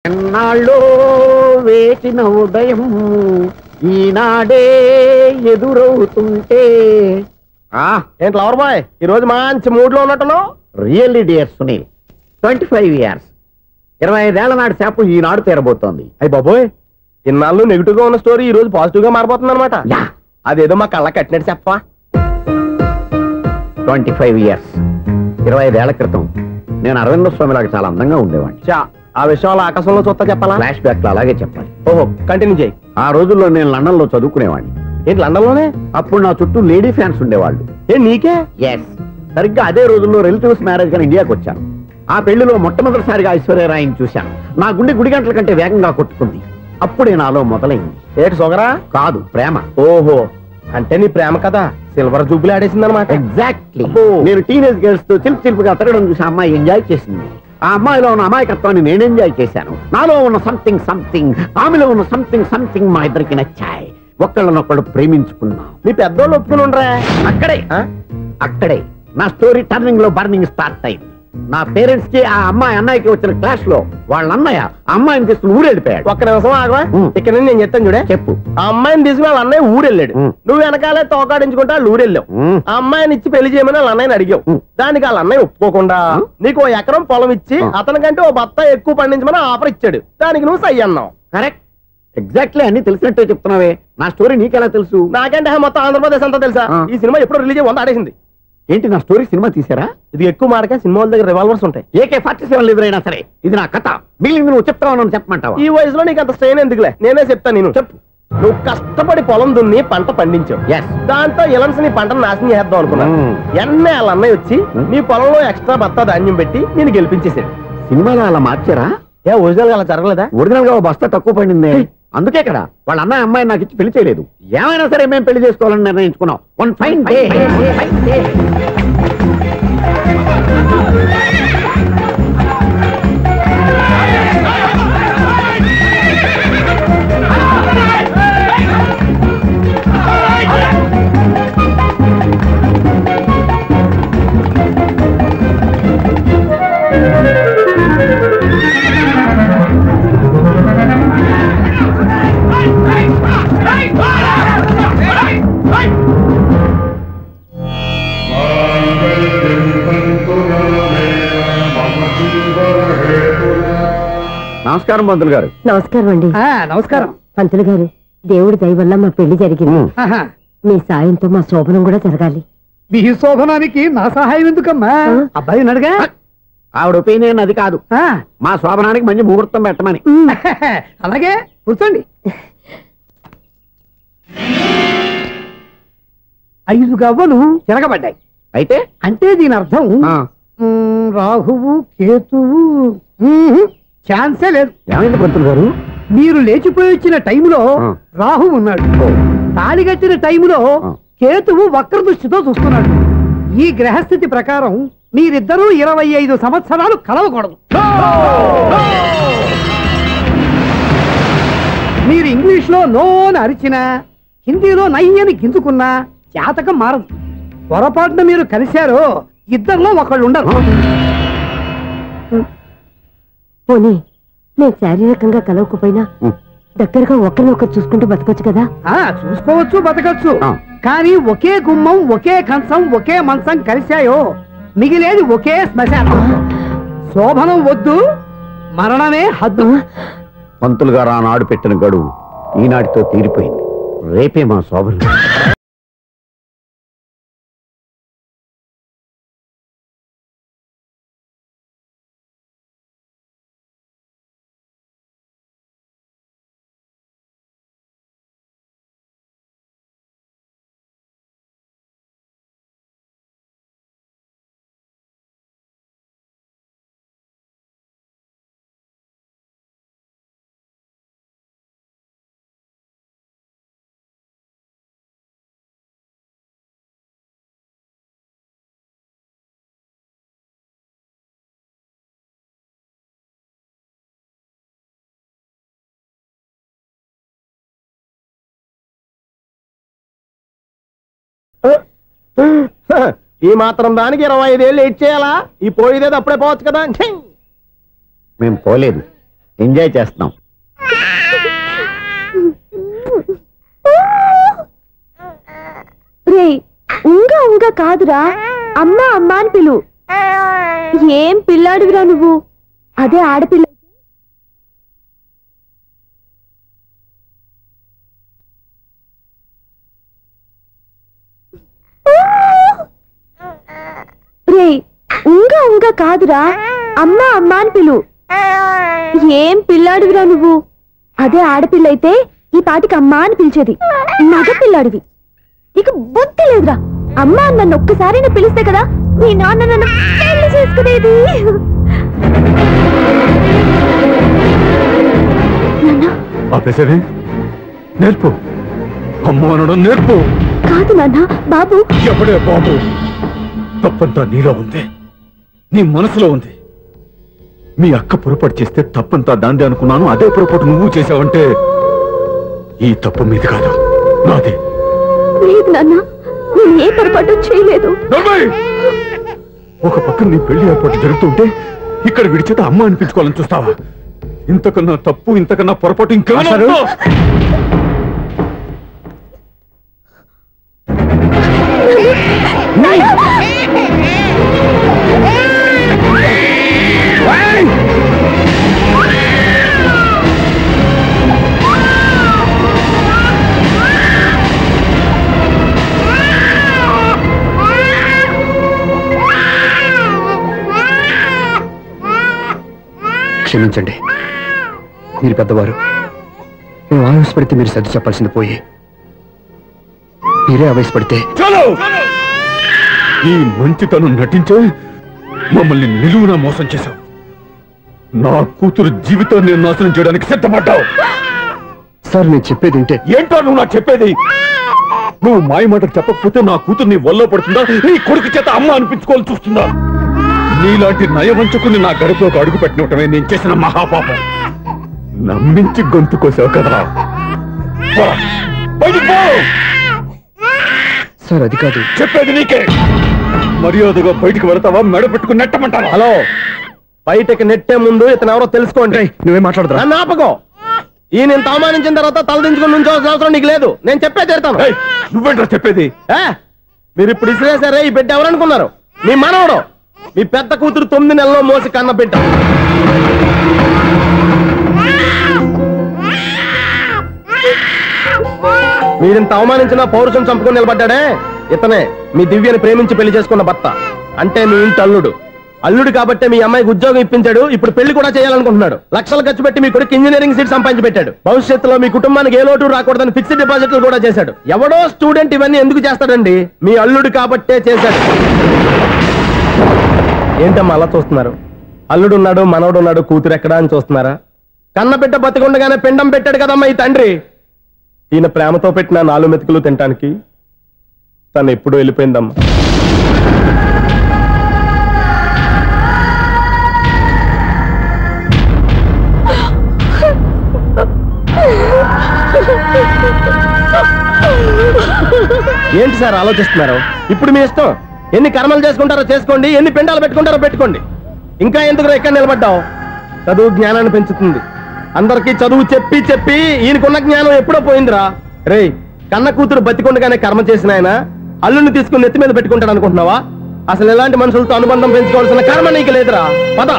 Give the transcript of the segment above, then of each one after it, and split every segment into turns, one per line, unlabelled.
ఎన్నాళ్ళో వేచిన ఉదయం ఈనాడే ఎదురవుతుంటే
ఏంటి లవర్ బాయ్ ఈ రోజు మంచి మూడ్ లో ఉన్నట్టున్నావు?
రియల్లీ డియర్ సునీల్, 25 years 25 ఏళ్ల నాటి శాపం ఈనాడు తీరబోతోంది.
అయ్యి బాబోయ్, ఇన్నాళ్ళు నెగిటివ్ గా ఉన్న స్టోరీ ఈ రోజు పాజిటివ్ గా మారిపోతుంది అనమాట. అదేదో మా కళ్ళ కట్టినట్టు చెప్పా.
25 years 25 ఏళ్ల క్రితం నేను అరవింద స్వామిలాగా చాలా అందంగా ఉండేవాడిని.
ఆ విషయాలు ఆకాశంలో చూస్తా చెప్పాలా?
ఫ్లాష్ బ్యాక్ లో అలాగే చెప్పాలి.
ఓహో, కంటిన్యూ చేయి.
ఆ రోజుల్లో నేను లండన్ లో చదువుకునేవాడిని.
ఏంటి లండన్ లోనే?
అప్పుడు నా చుట్టూ లేడీ ఫ్యాన్స్ ఉండేవాళ్ళు.
నీకే?
ఎస్, సరిగ్గా అదే రోజుల్లో రిలేటివ్స్ మ్యారేజ్ గా ఇండియాకి వచ్చాను. ఆ పెళ్లిలో మొట్టమొదటిసారిగా ఐశ్వర్యరాయని చూశాను. నా గుండె గుడి గంటల కంటే వేగంగా కొట్టుకుంది. అప్పుడే నాలో మొదలైంది.
ఏటి సొగరా?
కాదు, ప్రేమ.
ఓహో, అంటే నీ ప్రేమ కదా సిల్వర్ జూబ్లీ ఆడేసింది అనమాట.
ఎగ్జాక్ట్లీ. నేను టీనేజ్ గర్ల్స్ తో చిలిపి చిలిపిగా తిరగడం చూసి అమ్మాయి ఎంజాయ్ చేసింది. ఆ అమ్మాయిలో ఉన్న అమాయకత్వాన్ని నేను ఎంజాయ్ చేశాను. నాలో ఉన్న సంథింగ్ ఆమెలో ఉన్న సంథింగ్ మా ఇద్దరికి నచ్చాయి. ఒక్కళ్ళనొక్కడు ప్రేమించుకున్నాం.
మీ పెద్దోళ్ళు ఒప్పుకుని ఉండరా?
అక్కడే నా స్టోరీ టర్నింగ్ లో బర్నింగ్ స్టార్ట్ అయింది. నా పేరెంట్స్ కి ఆ అమ్మాయి అన్నయ్యకి వచ్చిన క్లాష్ లో వాళ్ళ అన్నయ్య ఆ అమ్మాయిని తీసుకుని ఊరెళ్ళిపోయాడు.
ఒక్క నిమిషం ఆగవా, ఇక్కడ నుంచి నేను చెప్తాను చూడే.
చెప్పు.
ఆ అమ్మాయిని తీసుకుని వాళ్ళ అన్నయ్య ఊరెళ్ళాడు. నువ్వు వెనకాలే తోకాడించుకుంటా వాళ్ళు ఊరెళ్ళావు. ఆ అమ్మాయిని ఇచ్చి పెళ్లి చేయమని వాళ్ళ అన్నయ్యని అడిగావు. దానికి వాళ్ళ అన్నయ్య ఒప్పుకోకుండా నీకు 1 ఎకరం పొలం ఇచ్చి అతనికంటే ఓ బత్త ఎక్కువ పండించమని ఆఫర్ ఇచ్చాడు. దానికి నువ్వు సై అన్నావు.
కరెక్ట్, ఎగ్జాక్ట్లీ అన్ని తెలిసినట్టే చెప్తున్నావే. నా స్టోరీ నీకెలా తెలుసు?
నాకంటే మొత్తం ఆంధ్రప్రదేశ్ అంతా తెలుసా. ఈ సినిమా ఎప్పుడు రిలీజ్ 100 ఆడేసింది.
ఏంటి, నా స్టోరీ సినిమా తీసారా?
ఇది ఎక్కువ మాటగా సినిమా వాళ్ళ దగ్గర రివాల్వర్స్ ఉంటాయి.
AK-47 ఎదురైనా సరే ఇది నా కథ. మిగిలింది నువ్వు చెప్తావు చెప్పమంటావా?
ఈ వయసులో నీకు అంత స్ట్రెయిన్ ఎందుకులే, నేనే చెప్తాను. నేను చెప్పు. నువ్వు కష్టపడి పొలం దున్ని పంట పండించావు. దాంతో ఇలన్స్ నీ పంటను నాశనం చేద్దాం అనుకున్నాను. ఎన్నే వాళ్ళ అన్నయ్య వచ్చి నీ పొలంలో ఎక్స్ట్రా బత్తా ధాన్యం పెట్టి నేను గెలిపించేసాడు.
సినిమాలో అలా మార్చారా?
ఒరిజినల్ గా అలా జరగలేదా?
ఒరిజినల్ గా బస్తా తక్కువ పడింది. అందుకే కదా వాళ్ళ అన్నయ్య అమ్మాయి నాకు ఇచ్చి పెళ్లి చేయలేదు. ఏమైనా సరే మేము పెళ్లి చేసుకోవాలని నిర్ణయించుకున్నాం. వన్ ఫైన్ డే నమస్కారం పంతులు గారు.
నమస్కారం అండి.
నమస్కారం
పంతులు గారు. దేవుడి దయ వల్ల మా పెళ్లి జరిగింది. మీ సాయంతో మా శోభనం కూడా జరగాలి.
మీ శోభనానికి నా సహాయం ఎందుకమ్మా? అబ్బాయి నడగా.
ఆవిడ ఒపీనియన్ అది కాదు. మా శోభనానికి మంచి ముహూర్తం పెట్టమని.
అలాగే కూర్చోండి. 5 గవ్వలు తిరగబడ్డాయి.
అయితే
అంటే దీని అర్థం రాహువు కేతువు ఛాన్సే లేదు.
ఏమైంది పంతులు గారు?
మీరు లేచిపోయి వచ్చిన టైంలో రాహు ఉన్నాడు. తాళిగట్టిన టైంలో కేతువు వక్ర దృష్టితో చూస్తున్నాడు. ఈ గ్రహస్థితి ప్రకారం మీరిద్దరూ 25 సంవత్సరాలు కలవకూడదు. మీరు ఇంగ్లీష్ లో నో అని అరిచినా, హిందీలో నయ్యని గింజుకున్నా జాతకం మారదు. పొరపాటున మీరు కలిశారో ఇద్దరిలో ఒకళ్ళు ఉండరు.
పోనీ నేను శారీరకంగా కలవకపోయినా దగ్గరగా ఒకరినొకరు చూసుకుంటూ బతకొచ్చు కదా?
చూసుకోవచ్చు, బతకచ్చు. కానీ ఒకే గుమ్మం, ఒకే కంచం, ఒకే మంచం కలిశాయో మిగిలేది ఒకే శ్మశానం. శోభనం వద్దు, మరణమే హద్దు.
పంతులు గారు ఆనాడు పెట్టిన గడువు ఈనాటితో తీరిపోయింది. రేపే మా శోభనం.
ఈ మాత్రం దానికి 25 ఏళ్ళు ఏడ్ చేయాలా? ఈ పోయేదేది అప్పుడే పోవచ్చు కదా.
మేము పోలేదు, ఎంజాయ్ చేస్తున్నాం.
రే ఉంగా ఉంగా కాదురా, అమ్మా అమ్మా అని పిలు. ఏం పిల్లాడివిరా నువ్వు, అదే ఆడపిల్ల. రే ఉంగా ఉంగా కాదురా, అమ్మా అమ్మా అని పిలు. ఏం పిల్లాడివిరా నువ్వు, అదే ఆడపిల్ల అయితే ఈ పాటికి అమ్మా అని పిలిచేది. మగ పిల్లాడివి, నీకు బుద్ధి లేదురా. అమ్మా నన్ను ఒక్కసారైనా పిలిస్తే కదా మీ నాన్న నన్ను పెళ్లి చేసుకునేది.
నేర్పు, అమ్మ అనడం నేర్పు.
కాదు నాన్న, బాబు.
ఎవడే బాబు? తప్పంతా నీలో ఉంది, నీ మనసులో ఉంది. మీ అక్క పొరపాటు చేస్తే తప్పంతా దాందే అనుకున్నాను. అదే పొరపాటు నువ్వు చేసావంటే ఈ తప్పు మీది కాదు, నాది.
లేదు నాన్న, నేను ఏ పొరపాటు చేయలేదు.
ఒక పక్కన నీ పెళ్లి ఏర్పాటు జరుగుతుంటే ఇక్కడ విడిచేత అమ్మ అనిపించుకోవాలని చూస్తావా? ఇంతకన్నా తప్పు, ఇంతకన్నా పొరపాటు ఇంకేమన్నా?
క్షమించండి, మీరు పెద్దవారు. మేము ఆవేశపడితే మీరు సర్ది చెప్పాల్సింది పోయి మీరే ఆవేశపడితే.
ఈ మంచితనం నటించే మమ్మల్ని నిలువునా మోసం చేశావు. నా కూతురు జీవితాన్ని నాశనం చేయడానికి సిద్ధపడ్డావు.
సార్ నేను చెప్పేది వింటే.
ఏంటో నువ్వు నాకు చెప్పేది? నువ్వు మాయ మాటలు చెప్పకపోతే నా కూతురు నీ వల్ల పడుతుందా, నీ కొడుకు చేత అమ్మ అనిపించుకోవాలని చూస్తుందా? నీలాంటి నయవంచుకుని నా గడపలోకి అడుగు పెట్టినటమే నేను చేసిన మహాపాపం. నమ్మించి గొంతు కోసావు కదా.
సార్ అది కాదు,
చెప్పేది నీకే. మర్యాదగా బయటికి వెళతావా, మెడ పెట్టుకుని నెట్టమంటావా?
హలో, బయటకి నెట్టే ముందు ఇతను ఎవరో తెలుసుకోండి.
నువ్వే మాట్లాడదా?
నన్ను ఆపకో. ఈ నేను అవమానించిన తర్వాత తలదించుకుని నుంచోవాల్సిన అవసరం నీకు లేదు. నేను చెప్పే తీరుతాను.
నువ్వేంటో చెప్పేది?
మీరు ఇప్పుడు ఇసిరేసారే, ఈ బిడ్డ ఎవరనుకున్నారు? మీ మనవడు, మీ పెద్ద కూతురు 9 నెలల్లో మోసి కన్న బిడ్డ. మీరింత అవమానించిన పౌరుషం చంపుకొని నిలబడ్డాడే ఇతనే మీ దివ్యని ప్రేమించి పెళ్లి చేసుకున్న భర్త. అంటే మీ ఇంటి అల్లుడు. అల్లుడు కాబట్టే మీ అమ్మాయికి ఉద్యోగం ఇప్పించాడు. ఇప్పుడు పెళ్లి కూడా చేయాలనుకుంటున్నాడు. లక్షలు ఖర్చు పెట్టి మీ కొడుకు ఇంజనీరింగ్ సీట్ సంపాదించి పెట్టాడు. భవిష్యత్తులో మీ కుటుంబానికి ఏ లోటు రాకూడదని ఫిక్స్డ్ డిపాజిట్లు కూడా చేశాడు. ఎవడో స్టూడెంట్ ఇవన్నీ ఎందుకు చేస్తాడండి? మీ అల్లుడు కాబట్టే చేశాడు. ఏంటమ్మా అలా చూస్తున్నారు? అల్లుడు ఉన్నాడు, మనవడు ఉన్నాడు, కూతురు ఎక్కడా అని చూస్తున్నారా? కన్నబిడ్డ బతికుండగానే పిండం పెట్టాడు కదమ్మా ఈ తండ్రి. ఈయన ప్రేమతో పెట్టిన 4 మెతుకులు తినటానికి తను ఎప్పుడు వెళ్ళిపోయిందమ్మా. ఏంటి సార్ ఆలోచిస్తున్నారు? ఇప్పుడు మీ ఇష్టం. ఎన్ని కర్మలు చేసుకుంటారో చేసుకోండి, ఎన్ని పిండాలు పెట్టుకుంటారో పెట్టుకోండి. ఇంకా ఎందుకు ఎక్కడ నిలబడ్డావు? చదువు జ్ఞానాన్ని పెంచుతుంది. అందరికీ చదువు చెప్పి చెప్పి ఈయనకున్న జ్ఞానం ఎప్పుడో పోయిందిరా. రే, కన్న కూతురు బతికొండగానే కర్మ చేసిన ఆయన అల్లుని తీసుకుని నెత్తి మీద పెట్టుకుంటాడు అనుకుంటున్నావా? అసలు ఎలాంటి మనుషులతో అనుబంధం పెంచుకోవాల్సిన కర్మ నీకు లేదురా. పద.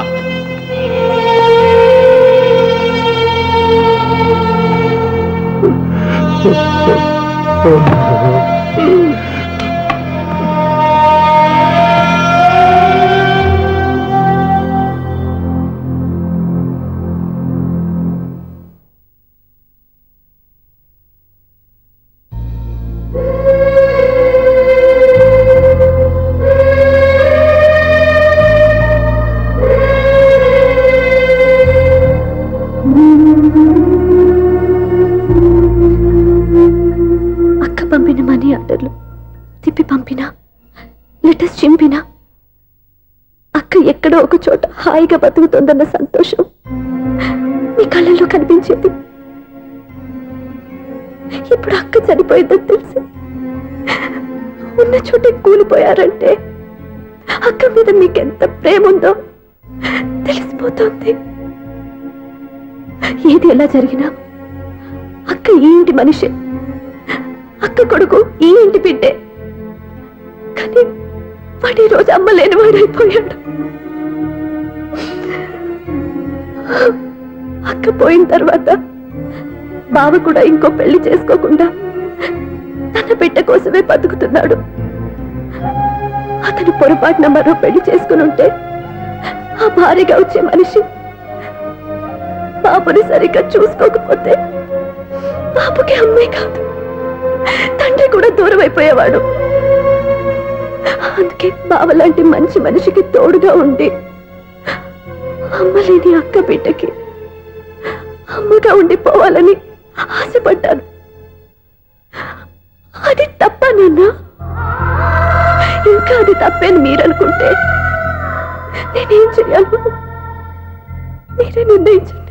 పంపిన మనీ ఆర్డర్లు తిప్పి పంపినా, లెటర్స్ చింపినా అక్క ఎక్కడో ఒక చోట హాయిగా బతుకుతోందన్న సంతోషం మీ కళ్ళల్లో కనిపించేది. ఇప్పుడు అక్క చనిపోయిందని తెలిసి ఉన్న చోటే కూలిపోయారంటే అక్క మీద మీకెంత ప్రేమ ఉందో తెలిసిపోతుంది. ఏది ఎలా జరిగినా అక్క ఈ ఇంటి మనిషి, అక్క కొడుకు ఈ ఇంటి బిడ్డే. కానీ వాడి రోజు అమ్మ లేనివాడైపోయాడు. అక్క పోయిన తర్వాత బావ కూడా ఇంకో పెళ్లి చేసుకోకుండా తన బిడ్డ కోసమే బతుకుతున్నాడు. అతను పొరపాటున మరో పెళ్లి చేసుకుని ఉంటే ఆ భారీగా వచ్చే మనిషి బాబుని సరిగ్గా చూసుకోకపోతే బాబుకి అమ్మే కాదు తండ్రి కూడా దూరం అయిపోయేవాడు. అందుకే బావ లాంటి మంచి మనిషికి తోడుగా ఉండి అమ్మ లేని అక్క బిడ్డకి అమ్మగా ఉండిపోవాలని ఆశపడ్డాను. అది తప్ప నాన్న? ఇంకా అది తప్పని మీరనుకుంటే నేనేం చేయాలి? మీరే నిర్ణయించండి.